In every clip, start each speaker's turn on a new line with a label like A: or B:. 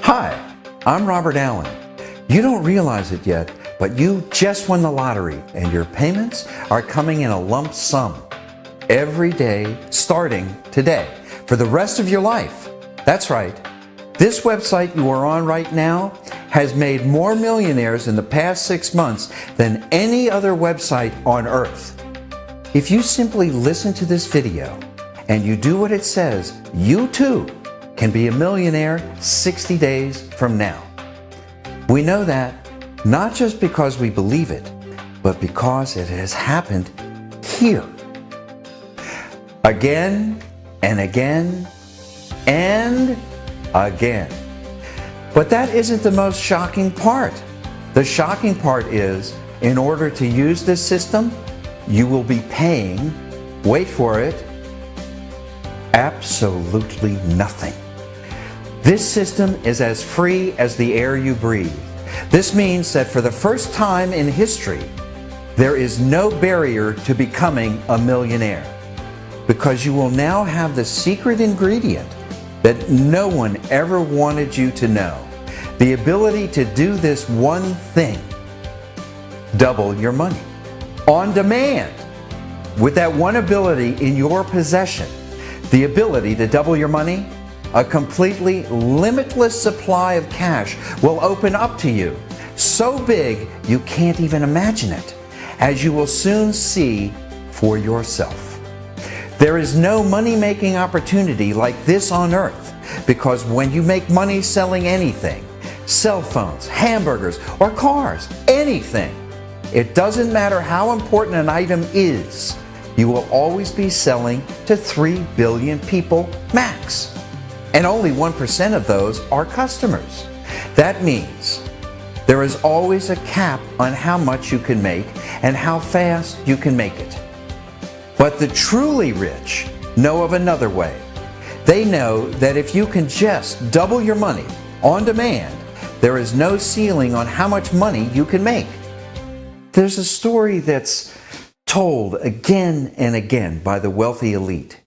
A: Hi, I'm Robert Allen. You don't realize it yet, but you just won the lottery and your payments are coming in a lump sum every day starting today for the rest of your life. That's right. This website you are on right now has made more millionaires in the past 6 months than any other website on earth. If you simply listen to this video and you do what it says, you too can be a millionaire 60 days from now. We know that not just because we believe it, but because it has happened here. Again and again and again. But that isn't the most shocking part. The shocking part is, in order to use this system, you will be paying, wait for it, absolutely nothing. This system is as free as the air you breathe. This means that for the first time in history, there is no barrier to becoming a millionaire, because you will now have the secret ingredient that no one ever wanted you to know. The ability to do this one thing: double your money on demand. With that one ability in your possession, the ability to double your money, a completely limitless supply of cash will open up to you, so big you can't even imagine it, as you will soon see for yourself. There is no money-making opportunity like this on earth, because when you make money selling anything, cell phones, hamburgers, or cars, anything, it doesn't matter how important an item is, you will always be selling to 3 billion people max. And only 1% of those are customers. That means there is always a cap on how much you can make and how fast you can make it. But the truly rich know of another way. They know that if you can just double your money on demand, there is no ceiling on how much money you can make. There's a story that's told again and again by the wealthy elite.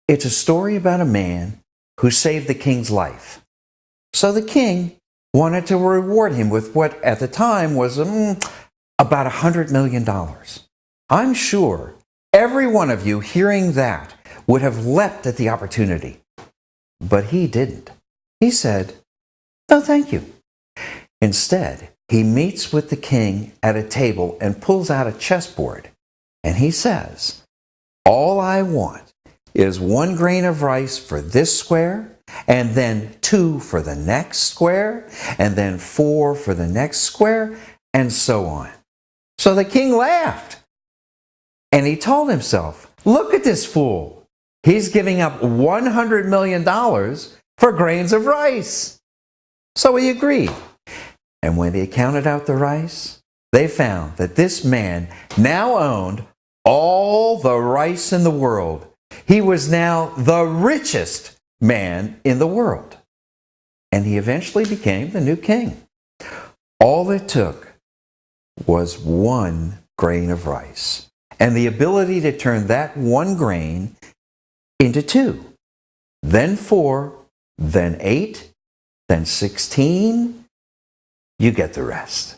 A: It's a story about a man who saved the king's life. So the king wanted to reward him with what at the time was about $100 million. I'm sure every one of you hearing that would have leapt at the opportunity. But he didn't. He said, "No, thank you." Instead, he meets with the king at a table and pulls out a chessboard. And he says, "All I want is 1 grain of rice for this square, and then 2 for the next square, and then 4 for the next square, and so on." So the king laughed. And he told himself, "Look at this fool. He's giving up $100 million for grains of rice." So he agreed. And when they counted out the rice, they found that this man now owned all the rice in the world. He was now the richest man in the world. And he eventually became the new king. All it took was 1 grain of rice, and the ability to turn that 1 grain into 2, then 4, then 8, then 16. You get the rest.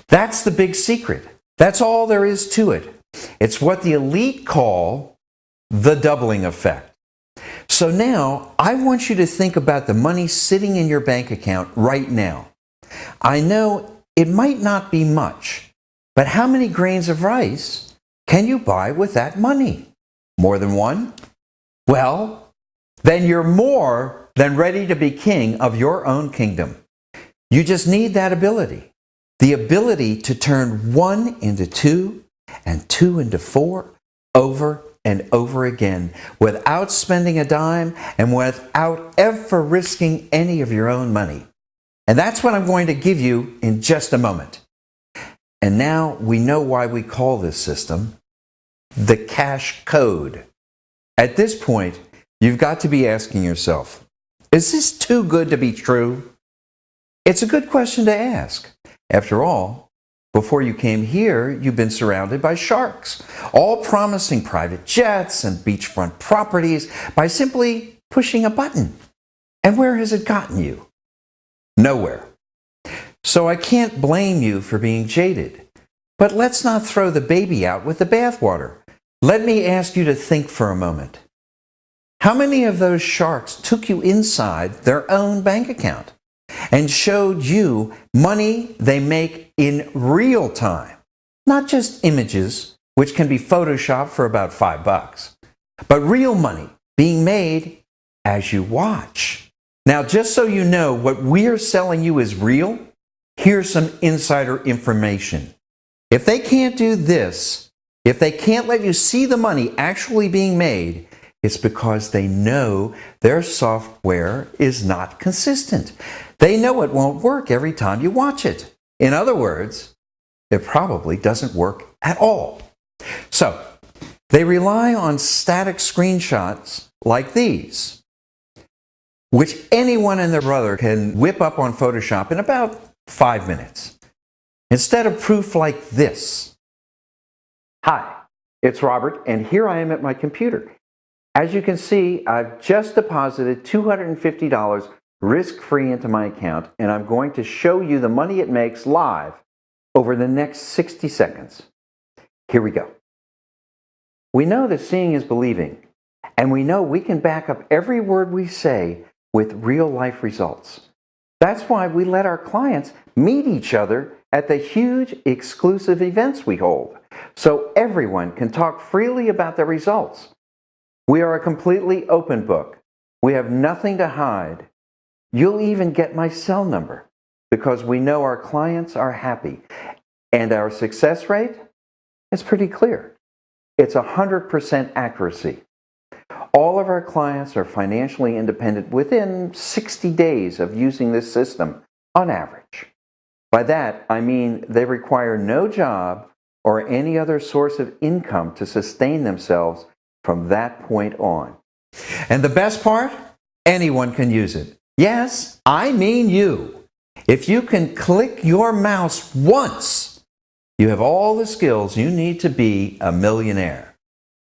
A: That's the big secret. That's all there is to it. It's what the elite call the doubling effect. So now, I want you to think about the money sitting in your bank account right now. I know it might not be much, but how many grains of rice can you buy with that money? More than 1? Well, then you're more than ready to be king of your own kingdom. You just need that ability. The ability to turn 1 into 2 and 2 into 4 over and over again without spending a dime and without ever risking any of your own money. And that's what I'm going to give you in just a moment. And now we know why we call this system the cash code. At this point, you've got to be asking yourself, is this too good to be true? It's a good question to ask. After all, before you came here, you've been surrounded by sharks, all promising private jets and beachfront properties by simply pushing a button. And where has it gotten you? Nowhere. So I can't blame you for being jaded. But let's not throw the baby out with the bathwater. Let me ask you to think for a moment. How many of those sharks took you inside their own bank account and showed you money they make in real time? Not just images, which can be photoshopped for about $5, but real money being made as you watch. Now, just so you know what we're selling you is real, here's some insider information. If they can't do this, if they can't let you see the money actually being made, it's because they know their software is not consistent. They know it won't work every time you watch it. In other words, it probably doesn't work at all. So, they rely on static screenshots like these, which anyone and their brother can whip up on Photoshop in about 5 minutes, instead of proof like this. Hi, it's Robert, and here I am at my computer. As you can see, I've just deposited $250 risk-free into my account, and I'm going to show you the money it makes live over the next 60 seconds. Here we go. We know that seeing is believing, and we know we can back up every word we say with real-life results. That's why we let our clients meet each other at the huge exclusive events we hold, so everyone can talk freely about their results. We are a completely open book. We have nothing to hide. You'll even get my cell number because we know our clients are happy, and our success rate is pretty clear. It's 100% accuracy. All of our clients are financially independent within 60 days of using this system on average. By that, I mean they require no job or any other source of income to sustain themselves from that point on. And the best part? Anyone can use it. Yes, I mean you. If you can click your mouse once, you have all the skills you need to be a millionaire.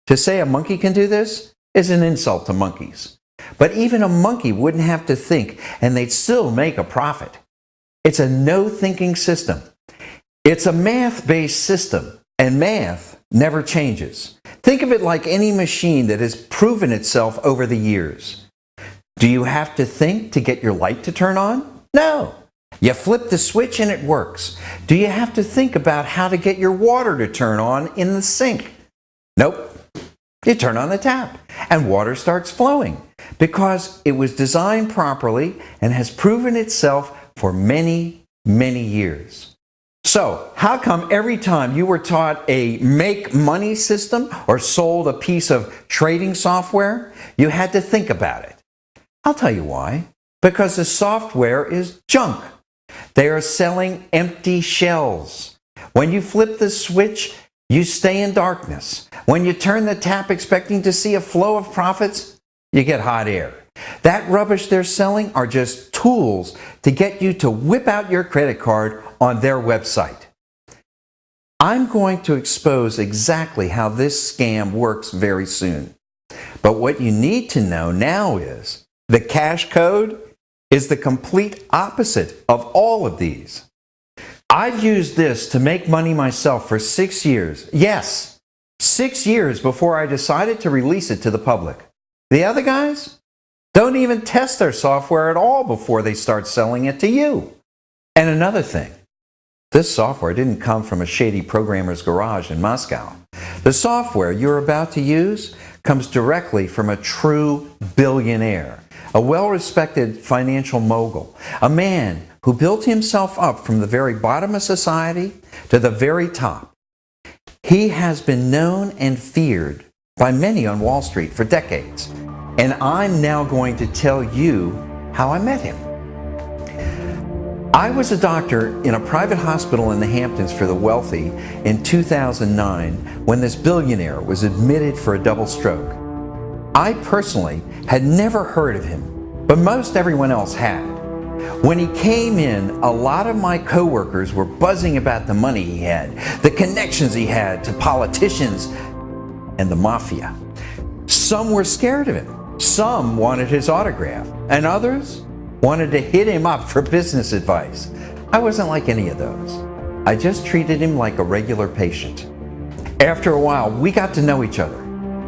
A: To say a monkey can do this is an insult to monkeys. But even a monkey wouldn't have to think, and they'd still make a profit. It's a no-thinking system. It's a math-based system, and math never changes. Think of it like any machine that has proven itself over the years. Do you have to think to get your light to turn on? No. You flip the switch and it works. Do you have to think about how to get your water to turn on in the sink? Nope. You turn on the tap and water starts flowing because it was designed properly and has proven itself for many, many years. So, how come every time you were taught a make money system or sold a piece of trading software, you had to think about it? I'll tell you why. Because the software is junk. They are selling empty shells. When you flip the switch, you stay in darkness. When you turn the tap expecting to see a flow of profits, you get hot air. That rubbish they're selling are just tools to get you to whip out your credit card on their website. I'm going to expose exactly how this scam works very soon. But what you need to know now is the cash code is the complete opposite of all of these. I've used this to make money myself for 6 years. Yes, 6 years before I decided to release it to the public. The other guys don't even test their software at all before they start selling it to you. And another thing, this software didn't come from a shady programmer's garage in Moscow. The software you're about to use comes directly from a true billionaire, a well-respected financial mogul, a man who built himself up from the very bottom of society to the very top. He has been known and feared by many on Wall Street for decades, and I'm now going to tell you how I met him. I was a doctor in a private hospital in the Hamptons for the wealthy in 2009 when this billionaire was admitted for a double stroke. I personally had never heard of him, but most everyone else had. When he came in, a lot of my coworkers were buzzing about the money he had, the connections he had to politicians and the mafia. Some were scared of him. Some wanted his autograph, and others wanted to hit him up for business advice. I wasn't like any of those. I just treated him like a regular patient. After a while, we got to know each other.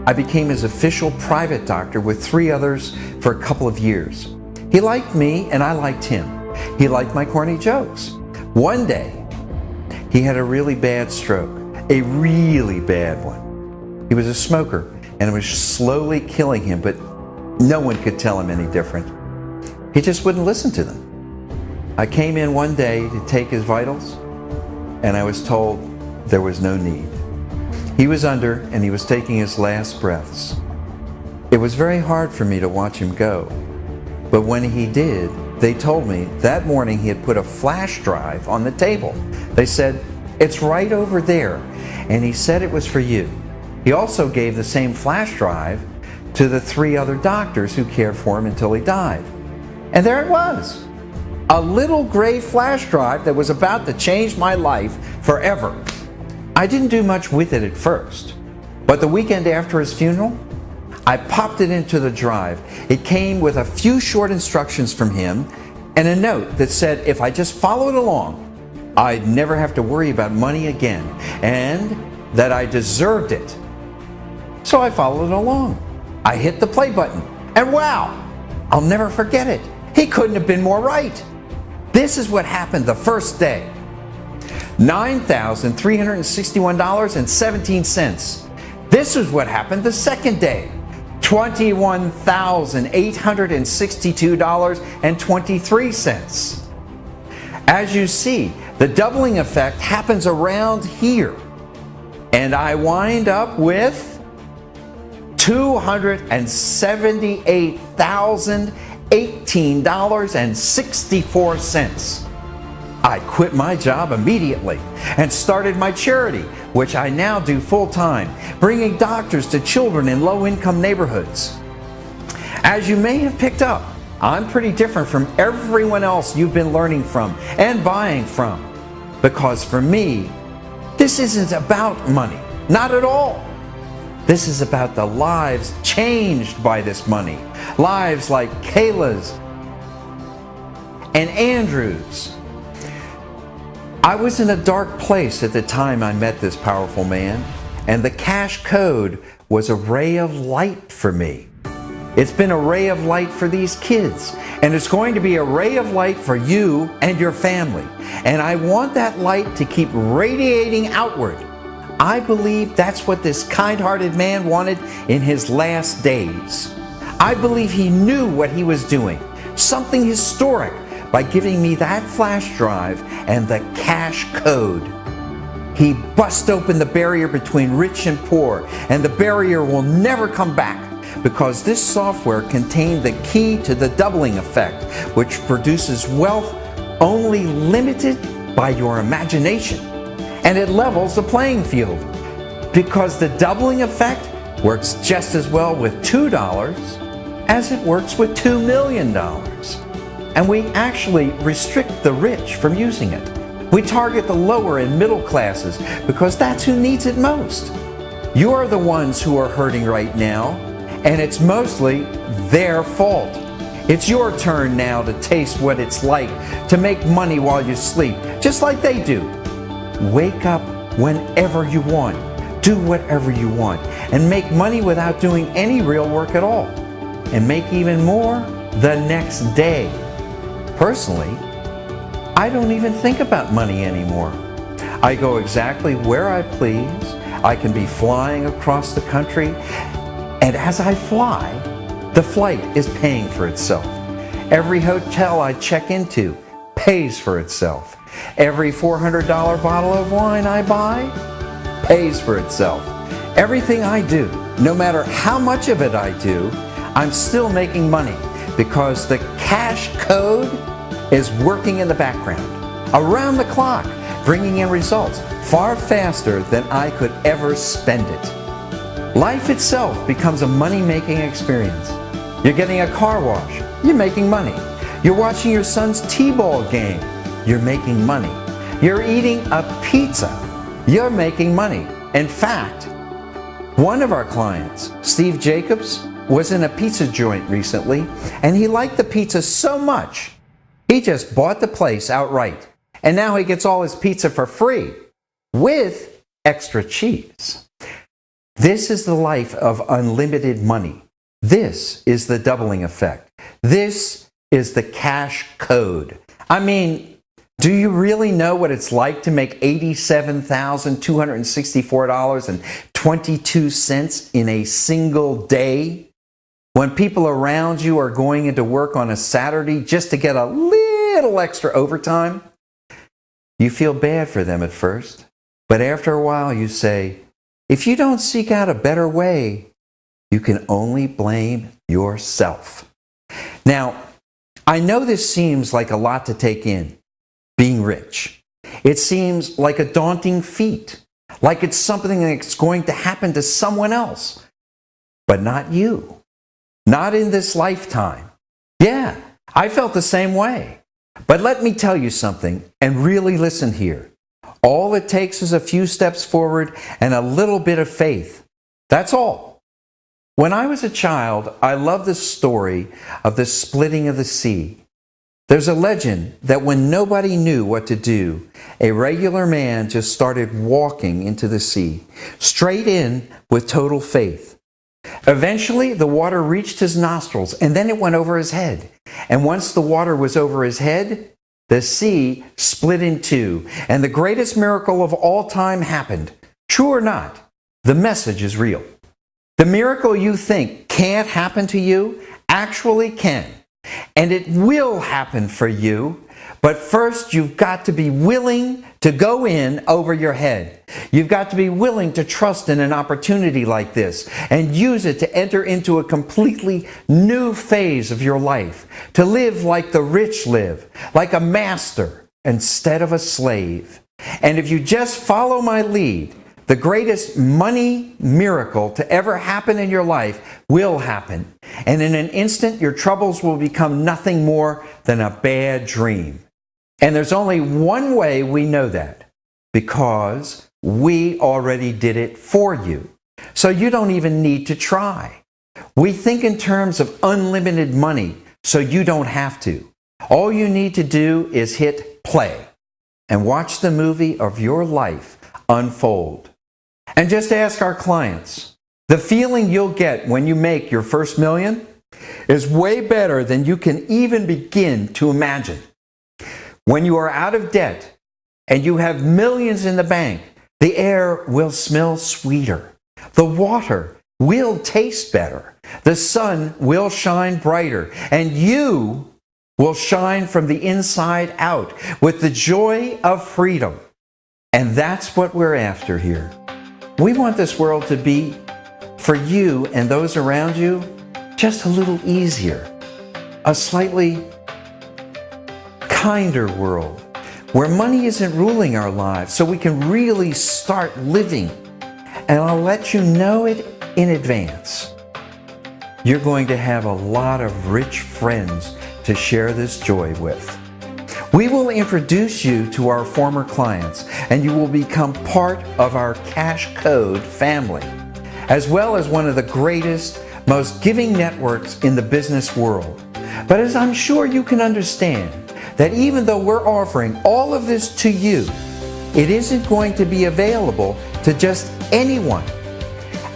A: I became his official private doctor with 3 others for a couple of years. He liked me and I liked him. He liked my corny jokes. One day, he had a really bad stroke, a really bad one. He was a smoker and it was slowly killing him, but no one could tell him any different. He just wouldn't listen to them. I came in one day to take his vitals and I was told there was no need. He was under and he was taking his last breaths. It was very hard for me to watch him go, but when he did, they told me that morning he had put a flash drive on the table. They said, "It's right over there," and he said it was for you. He also gave the same flash drive to the 3 other doctors who cared for him until he died. And there it was, a little gray flash drive that was about to change my life forever. I didn't do much with it at first, but the weekend after his funeral, I popped it into the drive. It came with a few short instructions from him and a note that said if I just followed along, I'd never have to worry about money again, and that I deserved it. So I followed along. I hit the play button, and wow, I'll never forget it. He couldn't have been more right. This is what happened the first day. $9,361.17. This is what happened the second day. $21,862.23. As you see, the doubling effect happens around here. And I wind up with $278,018.64. I quit my job immediately and started my charity, which I now do full-time, bringing doctors to children in low-income neighborhoods. As you may have picked up, I'm pretty different from everyone else you've been learning from and buying from. Because for me, this isn't about money, not at all. This is about the lives changed by this money. Lives like Kayla's and Andrew's. I was in a dark place at the time I met this powerful man, and the cash code was a ray of light for me. It's been a ray of light for these kids, and it's going to be a ray of light for you and your family. And I want that light to keep radiating outward. I believe that's what this kind-hearted man wanted in his last days. I believe he knew what he was doing, something historic, by giving me that flash drive and the cash code. He bust open the barrier between rich and poor, and the barrier will never come back, because this software contained the key to the doubling effect, which produces wealth only limited by your imagination. And it levels the playing field, because the doubling effect works just as well with $2 as it works with $2 million. And we actually restrict the rich from using it. We target the lower and middle classes because that's who needs it most. You are the ones who are hurting right now, and it's mostly their fault. It's your turn now to taste what it's like to make money while you sleep, just like they do. Wake up whenever you want, do whatever you want, and make money without doing any real work at all. And make even more the next day. Personally, I don't even think about money anymore. I go exactly where I please. I can be flying across the country, and as I fly, the flight is paying for itself. Every hotel I check into pays for itself. Every $400 bottle of wine I buy pays for itself. Everything I do, no matter how much of it I do, I'm still making money, because the cash code is working in the background, around the clock, bringing in results far faster than I could ever spend it. Life itself becomes a money-making experience. You're getting a car wash, you're making money. You're watching your son's t-ball game, you're making money. You're eating a pizza, you're making money. In fact, one of our clients, Steve Jacobs, was in a pizza joint recently, and he liked the pizza so much, he just bought the place outright. And now he gets all his pizza for free, with extra cheese. This is the life of unlimited money. This is the doubling effect. This is the cash code. I mean, do you really know what it's like to make $87,264.22 in a single day? When people around you are going into work on a Saturday just to get a little extra overtime, you feel bad for them at first. But after a while you say, if you don't seek out a better way, you can only blame yourself. Now, I know this seems like a lot to take in, being rich. It seems like a daunting feat, like it's something that's going to happen to someone else, but not you. Not in this lifetime. Yeah, I felt the same way. But let me tell you something, and really listen here. All it takes is a few steps forward and a little bit of faith. That's all. When I was a child, I loved the story of the splitting of the sea. There's a legend that when nobody knew what to do, a regular man just started walking into the sea, straight in with total faith. Eventually, the water reached his nostrils, and then it went over his head. And once the water was over his head, the sea split in two, and the greatest miracle of all time happened. True or not, the message is real. The miracle you think can't happen to you actually can. And it will happen for you. But first, you've got to be willing to go in over your head. You've got to be willing to trust in an opportunity like this and use it to enter into a completely new phase of your life, to live like the rich live, like a master instead of a slave. And if you just follow my lead, the greatest money miracle to ever happen in your life will happen. And in an instant, your troubles will become nothing more than a bad dream. And there's only one way we know that, because we already did it for you. So you don't even need to try. We think in terms of unlimited money, so you don't have to. All you need to do is hit play and watch the movie of your life unfold. And just ask our clients. The feeling you'll get when you make your first million is way better than you can even begin to imagine. When you are out of debt and you have millions in the bank, the air will smell sweeter. The water will taste better. The sun will shine brighter. And you will shine from the inside out with the joy of freedom. And that's what we're after here. We want this world to be, for you and those around you, just a little easier. A slightly kinder world, where money isn't ruling our lives, so we can really start living. And I'll let you know it in advance. You're going to have a lot of rich friends to share this joy with. We will introduce you to our former clients, and you will become part of our Cash Code family, as well as one of the greatest, most giving networks in the business world. But as I'm sure you can understand, that even though we're offering all of this to you, it isn't going to be available to just anyone.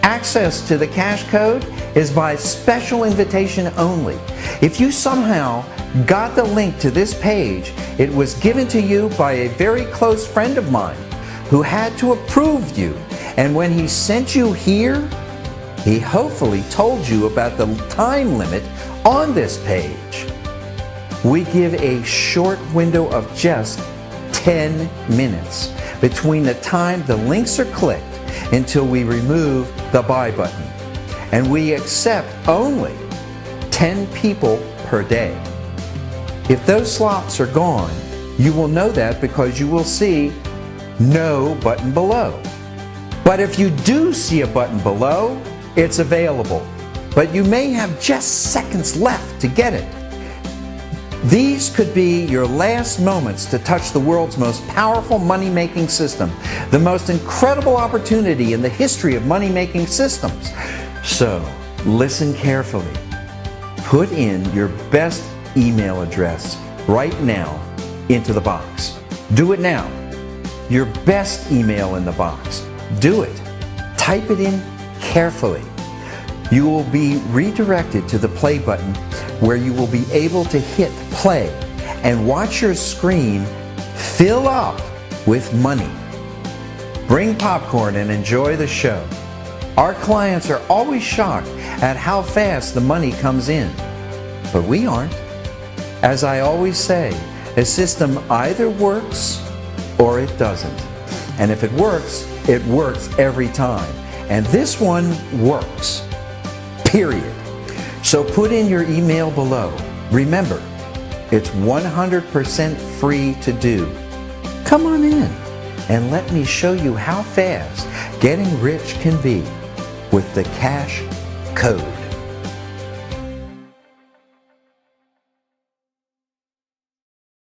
A: Access to the Cash Code is by special invitation only. If you somehow got the link to this page, it was given to you by a very close friend of mine who had to approve you. And when he sent you here, he hopefully told you about the time limit on this page. We give a short window of just 10 minutes between the time the links are clicked until we remove the buy button. And we accept only 10 people per day. If those slots are gone, you will know that because you will see no button below. But if you do see a button below, it's available. But you may have just seconds left to get it. These could be your last moments to touch the world's most powerful money-making system, the most incredible opportunity in the history of money-making systems. So, Listen carefully. Put in your best email address right now into the box. Do it now. Your best email in the box. Do it. Type it in carefully. You will be redirected to the play button where you will be able to hit play and watch your screen fill up with money. Bring popcorn and enjoy the show. Our clients are always shocked at how fast the money comes in, but we aren't. As I always say, a system either works or it doesn't. And if it works every time. And this one works. Period. So put in your email below. Remember, it's 100% free to do. Come on in and let me show you how fast getting rich can be with the cash code.